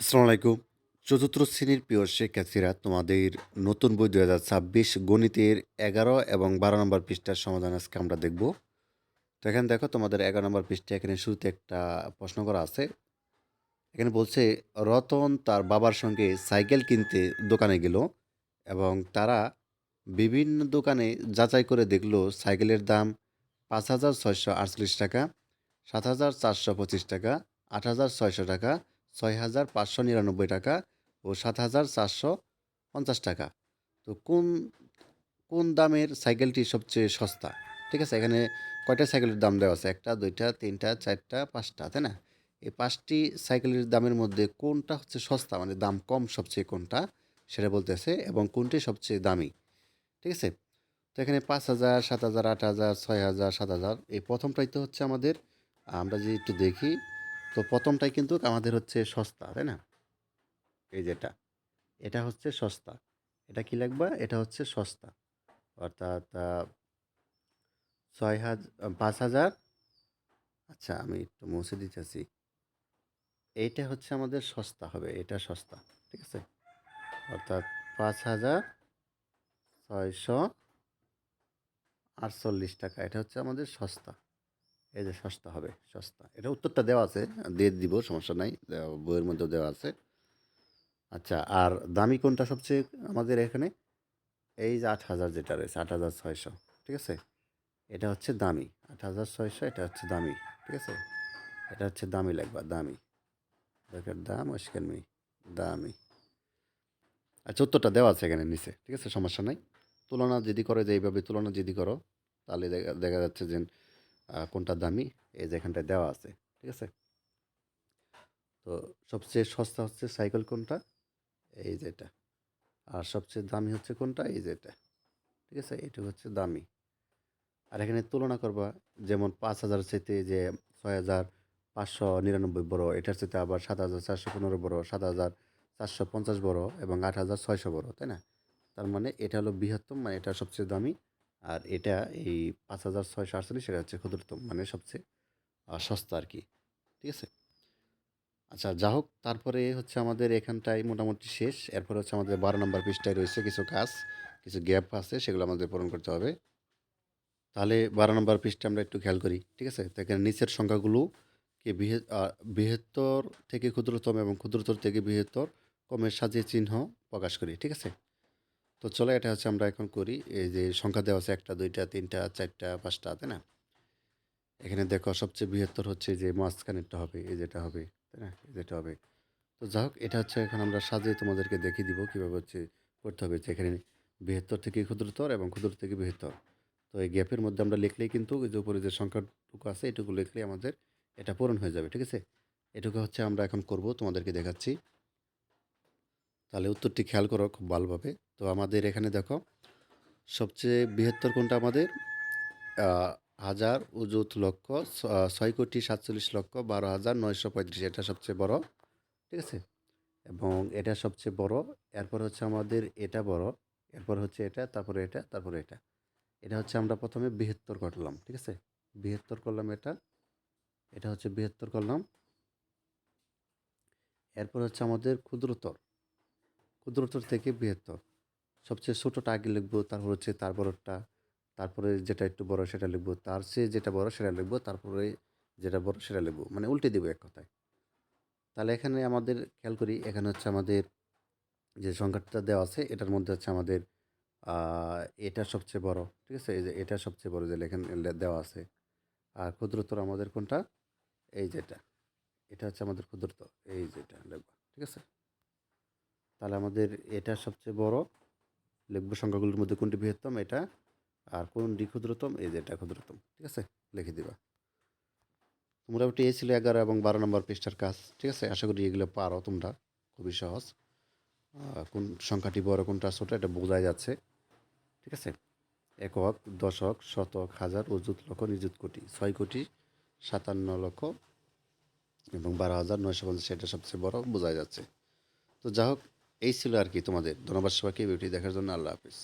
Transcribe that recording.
আসসালামু আলাইকুম। চতুর্থ শ্রেণীর প্রিয় শিক্ষার্থীরা, তোমাদের নতুন বই ২০২৬ গণিতের ১১ এবং ১২ নম্বর পৃষ্ঠার সমাধান আজকে আমরা দেখব। তো এখানে দেখো, তোমাদের ১১ নম্বর পৃষ্ঠা এখানে শুরুতে একটা প্রশ্ন করা আছে। এখানে বলছে, রতন তার বাবার সঙ্গে সাইকেল কিনতে দোকানে গেল এবং তারা বিভিন্ন দোকানে যাচাই করে দেখলো সাইকেলের দাম ৫,৬৪৮ টাকা, ৭,৪২৫ টাকা, ৮,৬০০ টাকা, ৬,৫৯৯ টাকা ও ৭,৪৫০ টাকা। তো কোন কোন দামের সাইকেলটি সবচেয়ে সস্তা? ঠিক আছে, এখানে কয়টা সাইকেলের দাম দেওয়া আছে? ১টা, ২টা, ৩টা, ৪টা, ৫টা, তাই না? এই ৫টি সাইকেলের দামের মধ্যে কোনটা হচ্ছে সস্তা, মানে দাম কম সবচেয়ে কোনটা, সেটা বলতেছে, এবং কোনটি সবচেয়ে দামি। ঠিক আছে? তো এখানে ৫,০০০, ৭,০০০, ৮,০০০, ৬,০০০, ৭,০০০, এই প্রথমটাই তো হচ্ছে আমাদের, আমরা যদি একটু দেখি, তো প্রথমটাই কিন্তু আমাদের হচ্ছে সস্তা, তাই না? এই যেটা, এটা হচ্ছে সস্তা। এটা কি লিখবা? এটা হচ্ছে সস্তা। অর্থাৎ ৫,০০০, আচ্ছা আমি একটু মুছে দিতেছি। এইটা হচ্ছে আমাদের সস্তা হবে, এটা সস্তা। ঠিক আছে? অর্থাৎ ৫,৬৪৮ টাকা, এটা হচ্ছে আমাদের সস্তা। এই যে সস্তা হবে, সস্তা। এটা উত্তরটা দেওয়া আছে, দিয়ে দিব, সমস্যা নাই। বইয়ের মধ্যেও দেওয়া আছে। আচ্ছা, আর দামি কোনটা সবচেয়ে আমাদের এখানে? এই যে ৮,০০০ যেটা রয়েছে, ৮,৬০০। ঠিক আছে? এটা হচ্ছে দামি। ৮,৬০০, এটা হচ্ছে দামি। ঠিক আছে? এটা হচ্ছে দামি লাগবা, দামি। দেখের দাম ওইখানে নেই, দামি। আচ্ছা, উত্তরটা দেওয়া আছে এখানে নিচে। ঠিক আছে? সমস্যা নাই। তুলনা যদি করো, যে এইভাবে তুলনা যদি করো, তাহলে দেখা দেখা যাচ্ছে যে কোনটা দামি, এই যে এখানটায় দেওয়া আছে। ঠিক আছে? তো সবচেয়ে সস্তা হচ্ছে সাইকেল কোনটা? এই যে এটা। আর সবচেয়ে দামি হচ্ছে কোনটা? এই যে এটা। ঠিক আছে? এটা হচ্ছে দামি। আর এখানে তুলনা করবা, যেমন ৫,০০০ চাইতে যে ৬,৫৯৯ বড়, এটার চাইতে আবার ৭,৪১৫ বড়, ৭,৪৫০ বড় এবং ৮,৬০০ বড়, তাই না? তার মানে এটা হলো বৃহত্তম, মানে এটা সবচেয়ে দামি। আর এটা এই ৫,৬৪৮, সেটা হচ্ছে ক্ষুদ্রতম, মানে সবচেয়ে সস্তা আর কি। ঠিক আছে? আচ্ছা, যা হোক, তারপরে হচ্ছে আমাদের এখানটায় মোটামুটি শেষ। এরপরে হচ্ছে আমাদের ১২ নম্বর পৃষ্ঠায় রয়েছে কিছু কাজ, কিছু গ্যাপ আছে, সেগুলো আমাদের পূরণ করতে হবে। তাহলে ১২ নম্বর পৃষ্ঠা আমরা একটু খেয়াল করি। ঠিক আছে? তো এখানে নিচের সংখ্যাগুলোকে বৃহত্তর থেকে ক্ষুদ্রতম এবং ক্ষুদ্রতর থেকে বৃহত্তর ক্রমে সাজিয়ে চিহ্ন প্রকাশ করি। ঠিক আছে? তো চলো, এটা হচ্ছে আমরা এখন করি। এই যে সংখ্যা দেওয়া আছে ১টা, ২টা, ৩টা, ৪টা, ৫টা, তাই না? এখানে দেখো, সবচেয়ে বৃহত্তর হচ্ছে যে মাঝখানেরটা হবে, এই যেটা হবে, তাই না? এই যেটা হবে। তো যা হোক, এটা হচ্ছে এখন আমরা সাজিয়ে তোমাদেরকে দেখিয়ে দিব কীভাবে হচ্ছে করতে হবে। যে এখানে বৃহত্তর থেকে ক্ষুদ্রতর এবং ক্ষুদ্র থেকে বৃহত্তর, তো এই গ্যাপের মধ্যে আমরা লিখলেই কিন্তু ওই যে উপরে যে সংখ্যাটুকু আছে, এটুকু লিখলেই আমাদের এটা পূরণ হয়ে যাবে। ঠিক আছে? এটুকু হচ্ছে আমরা এখন করব, তোমাদেরকে দেখাচ্ছি। তাহলে উত্তরটি খেয়াল করো খুব ভালোভাবে। তো আমাদের এখানে দেখো, সবচেয়ে বৃহত্তর কোনটা আমাদের? হাজার, অযুত, লক্ষ, ৬,৪৭,০০,০০০, ১২,৯৩৫, এটা সবচেয়ে বড়। ঠিক আছে? এবং এটা সবচেয়ে বড়। এরপর হচ্ছে আমাদের এটা বড়। এরপর হচ্ছে এটা, তারপরে এটা, তারপরে এটা। এটা হচ্ছে আমরা প্রথমে বৃহত্তর করলাম। ঠিক আছে? বৃহত্তর করলাম এটা। এটা হচ্ছে বৃহত্তর করলাম। এরপর হচ্ছে আমাদের ক্ষুদ্রতর। ক্ষুদ্রতর থেকে বৃহত্তর। সবচেয়ে ছোটটা আগে লিখবো, তারপর হচ্ছে তার বড়টা, তারপরে যেটা একটু বড় সেটা লিখবো, তার চেয়ে যেটা বড় সেটা লিখবো, তারপরে যেটা বড় সেটা লিখবো। মানে উল্টে দেবো এক কথায়। তাহলে এখানে আমাদের খেয়াল করি, এখানে হচ্ছে আমাদের যে সংখ্যাটা দেওয়া আছে, এটার মধ্যে হচ্ছে আমাদের আ এটা সবচেয়ে বড়। ঠিক আছে? এই যে এটা সবচেয়ে বড়, যে লেখেন দেওয়া আছে। আর ক্ষুদ্রতর আমাদের কোনটা? এই যেটা। এটা হচ্ছে আমাদের ক্ষুদ্রতর। এই যেটা লিখবা। ঠিক আছে? তাহলে আমাদের এটা সবচেয়ে বড়। লিখব সংখ্যাগুলোর মধ্যে কোনটি বৃহত্তম? এটা। আর কোনটি ক্ষুদ্রতম? এই যে এটা ক্ষুদ্রতম। ঠিক আছে? লিখে দিবা। মোটামুটি এই ছিল ১১ এবং ১২ নম্বর পৃষ্ঠার কাজ। ঠিক আছে? আশা করি এগুলো পারো তোমরা। খুবই সহজ। কোন সংখ্যাটি বড়, কোনটা ছোট, এটা বোঝাই যাচ্ছে। ঠিক আছে? একক, দশক, শতক, হাজার, অযুত, লক্ষ, নিযুত, কোটি। ৬,৫৭,০০,০০০ এবং ১২,৯৫০, এটা সবচেয়ে বড়, বোঝা যাচ্ছে। তো যা হোক, এই ছিল আর কি তোমাদের। ধন্যবাদ সবাইকে ভিডিওটি দেখার জন্য। আল্লাহ হাফিজ।